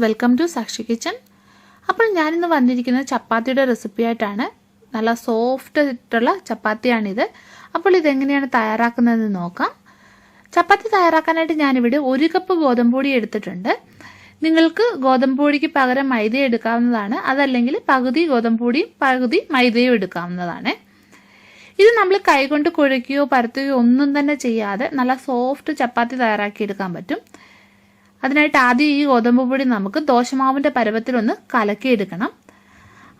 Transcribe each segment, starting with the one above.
Welcome to സാക്ഷി kitchen. അപ്പോൾ ഞാനിന്ന് വന്നിരിക്കുന്നത് ചപ്പാത്തിയുടെ റെസിപ്പി ആയിട്ടാണ്. നല്ല സോഫ്റ്റ് ആയിട്ടുള്ള ചപ്പാത്തിയാണിത്. അപ്പോൾ ഇതെങ്ങനെയാണ് തയ്യാറാക്കുന്നതെന്ന് നോക്കാം. ചപ്പാത്തി തയ്യാറാക്കാനായിട്ട് ഞാനിവിടെ 1 കപ്പ് ഗോതമ്പ് പൊടി എടുത്തിട്ടുണ്ട്. നിങ്ങൾക്ക് ഗോതമ്പ് പൊടിക്ക് പകരം മൈദ എടുക്കാവുന്നതാണ്, അതല്ലെങ്കിൽ പകുതി ഗോതമ്പ് പൊടിയും പകുതി മൈദയും എടുക്കാവുന്നതാണ്. ഇത് നമ്മൾ കൈകൊണ്ട് കുഴയ്ക്കുകയോ പരത്തുകയോ ഒന്നും തന്നെ ചെയ്യാതെ നല്ല സോഫ്റ്റ് ചപ്പാത്തി തയ്യാറാക്കിയെടുക്കാൻ പറ്റും. അതിനായിട്ട് ആദ്യം ഈ ഗോതമ്പ് പൊടി നമുക്ക് ദോശമാവിൻ്റെ പരുവത്തിലൊന്ന് കലക്കിയെടുക്കണം.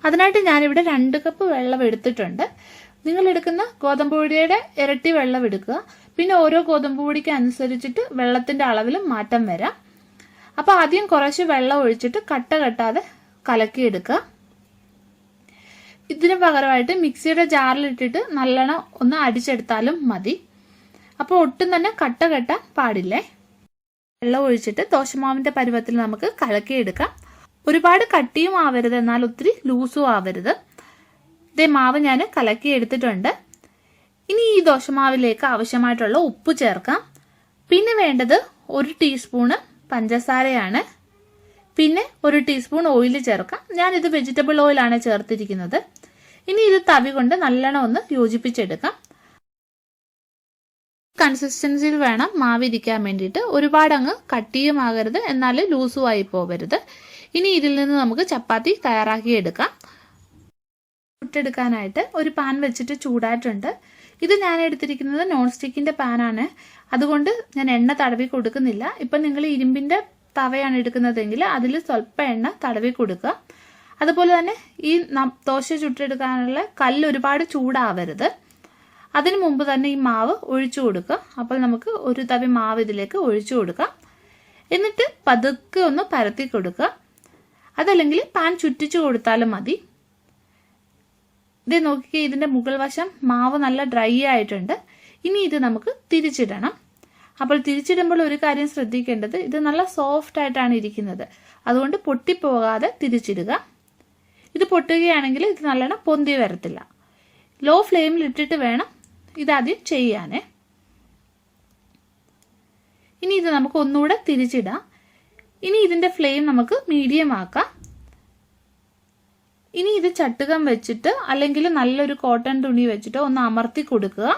അതിനായിട്ട് ഞാനിവിടെ 2 കപ്പ് വെള്ളം എടുത്തിട്ടുണ്ട്. നിങ്ങൾ എടുക്കുന്ന ഗോതമ്പ് പൊടിയുടെ ഇരട്ടി വെള്ളം എടുക്കുക. പിന്നെ ഓരോ ഗോതമ്പ് പൊടിക്ക് അനുസരിച്ചിട്ട് വെള്ളത്തിൻ്റെ അളവിലും മാറ്റം വരാം. അപ്പോൾ ആദ്യം കുറച്ച് വെള്ളം ഒഴിച്ചിട്ട് കട്ട കെട്ടാതെ കലക്കിയെടുക്കുക. ഇതിന് പകരമായിട്ട് മിക്സിയുടെ ജാറിലിട്ടിട്ട് നല്ലോണം ഒന്ന് അടിച്ചെടുത്താലും മതി. അപ്പോൾ ഒട്ടും തന്നെ കട്ട കെട്ടാൻ പാടില്ലേ. വെള്ളം ഒഴിച്ചിട്ട് ദോശമാവിൻ്റെ പരുവത്തിൽ നമുക്ക് കലക്കിയെടുക്കാം. ഒരുപാട് കട്ടിയും ആവരുത്, എന്നാൽ ഒത്തിരി ലൂസും ആവരുത്. ഇതേ മാവ് ഞാൻ കലക്കി എടുത്തിട്ടുണ്ട്. ഇനി ഈ ദോശമാവിലേക്ക് ആവശ്യമായിട്ടുള്ള ഉപ്പ് ചേർക്കാം. പിന്നെ വേണ്ടത് 1 ടീസ്പൂണ് പഞ്ചസാരയാണ്. പിന്നെ 1 ടീസ്പൂൺ ഓയിൽ ചേർക്കാം. ഞാനിത് വെജിറ്റബിൾ ഓയിലാണ് ചേർത്തിരിക്കുന്നത്. ഇനി ഇത് തവി കൊണ്ട് നല്ലോണം ഒന്ന് യോജിപ്പിച്ചെടുക്കാം. കൺസിസ്റ്റൻസിയിൽ വേണം മാവിരിക്കാൻ വേണ്ടിയിട്ട്. ഒരുപാട് അങ്ങ് കട്ടിയും ആകരുത്, എന്നാൽ ലൂസും ആയി പോകരുത്. ഇനി ഇതിൽ നിന്ന് നമുക്ക് ചപ്പാത്തി തയ്യാറാക്കി എടുക്കാം. ചുട്ടെടുക്കാനായിട്ട് ഒരു പാൻ വെച്ചിട്ട് ചൂടായിട്ടുണ്ട്. ഇത് ഞാൻ എടുത്തിരിക്കുന്നത് നോൺ സ്റ്റിക്കിൻ്റെ പാനാണ്, അതുകൊണ്ട് ഞാൻ എണ്ണ തടവി കൊടുക്കുന്നില്ല. ഇപ്പം നിങ്ങൾ ഇരുമ്പിൻ്റെ തവയാണ് എടുക്കുന്നതെങ്കിൽ അതിൽ സ്വല്പം എണ്ണ തടവി കൊടുക്കുക. അതുപോലെ തന്നെ ഈ ദോശ ചുട്ടെടുക്കാനുള്ള കല്ല് ഒരുപാട് ചൂടാവരുത്. അതിനു മുമ്പ് തന്നെ ഈ മാവ് ഒഴിച്ചു കൊടുക്കുക. അപ്പോൾ നമുക്ക് ഒരു തവി മാവ് ഇതിലേക്ക് ഒഴിച്ചു കൊടുക്കാം. എന്നിട്ട് പതുക്കെ ഒന്ന് പരത്തി കൊടുക്കുക. അതല്ലെങ്കിൽ പാൻ ചുറ്റിച്ചു കൊടുത്താലും മതി. ഇത് നോക്കിക്കേ, ഇതിൻ്റെ മുകൾ വശം മാവ് നല്ല ഡ്രൈ ആയിട്ടുണ്ട്. ഇനി ഇത് നമുക്ക് തിരിച്ചിടണം. അപ്പോൾ തിരിച്ചിടുമ്പോൾ ഒരു കാര്യം ശ്രദ്ധിക്കേണ്ടത്, ഇത് നല്ല സോഫ്റ്റ് ആയിട്ടാണ് ഇരിക്കുന്നത്. അതുകൊണ്ട് പൊട്ടിപ്പോകാതെ തിരിച്ചിടുക. ഇത് പൊട്ടുകയാണെങ്കിൽ ഇത് നല്ലോണം പൊന്തി വരത്തില്ല. ലോ ഫ്ലെയിമിൽ ഇട്ടിട്ട് വേണം ഇതാദ്യം ചെയ്യാനേ. ഇനി ഇത് നമുക്ക് ഒന്നുകൂടെ തിരിച്ചിടാം. ഇനി ഇതിൻ്റെ ഫ്ലെയിം നമുക്ക് മീഡിയം ആക്കാം. ഇനി ഇത് ചട്ടുകം വെച്ചിട്ട് അല്ലെങ്കിൽ നല്ലൊരു കോട്ടൺ തുണി വെച്ചിട്ട് ഒന്ന് അമർത്തി കൊടുക്കുക.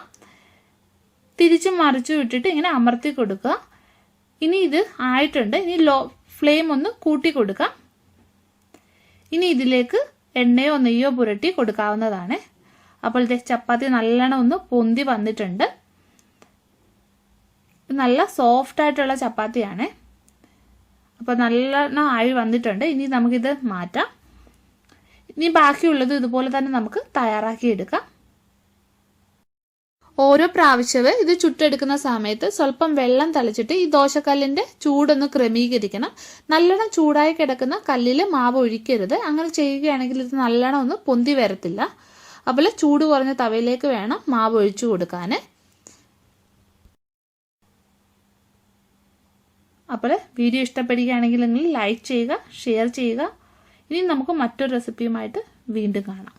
തിരിച്ചും മറിച്ചും ഇട്ടിട്ട് ഇങ്ങനെ അമർത്തി കൊടുക്കുക. ഇനി ഇത് ആയിട്ടുണ്ട്. ഇനി ലോ ഫ്ലെയിം ഒന്ന് കൂട്ടി കൊടുക്കാം. ഇനി ഇതിലേക്ക് എണ്ണയോ നെയ്യോ പുരട്ടി കൊടുക്കാവുന്നതാണ്. അപ്പോൾ ചപ്പാത്തി നല്ലോണം ഒന്ന് പൊന്തി വന്നിട്ടുണ്ട്. നല്ല സോഫ്റ്റ് ആയിട്ടുള്ള ചപ്പാത്തിയാണ്. അപ്പോൾ നല്ലോണം ആയി വന്നിട്ടുണ്ട്. ഇനി നമുക്കിത് മാറ്റാം. ഇനി ബാക്കിയുള്ളത് ഇതുപോലെ തന്നെ നമുക്ക് തയ്യാറാക്കി എടുക്കാം. ഓരോ പ്രാവശ്യവും ഇത് ചുട്ടെടുക്കുന്ന സമയത്ത് സ്വല്പം വെള്ളം തളിച്ചിട്ട് ഈ ദോശക്കല്ലിൻ്റെ ചൂടൊന്ന് ക്രമീകരിക്കണം. നല്ലോണം ചൂടായി കിടക്കുന്ന കല്ലിൽ മാവ് ഒഴിക്കരുത്. അങ്ങനെ ചെയ്യുകയാണെങ്കിൽ ഇത് നല്ലോണം ഒന്ന് പൊന്തി വരത്തില്ല. അപ്പോൾ ചൂട് കുറഞ്ഞ തവയിലേക്ക് വേണം മാവ് ഒഴിച്ചു കൊടുക്കാൻ. അപ്പോൾ വീഡിയോ ഇഷ്ടപ്പെടുകയാണെങ്കിൽ നിങ്ങൾ ലൈക്ക് ചെയ്യുക, ഷെയർ ചെയ്യുക. ഇനി നമുക്ക് മറ്റൊരു റെസിപ്പിയുമായിട്ട് വീണ്ടും കാണാം.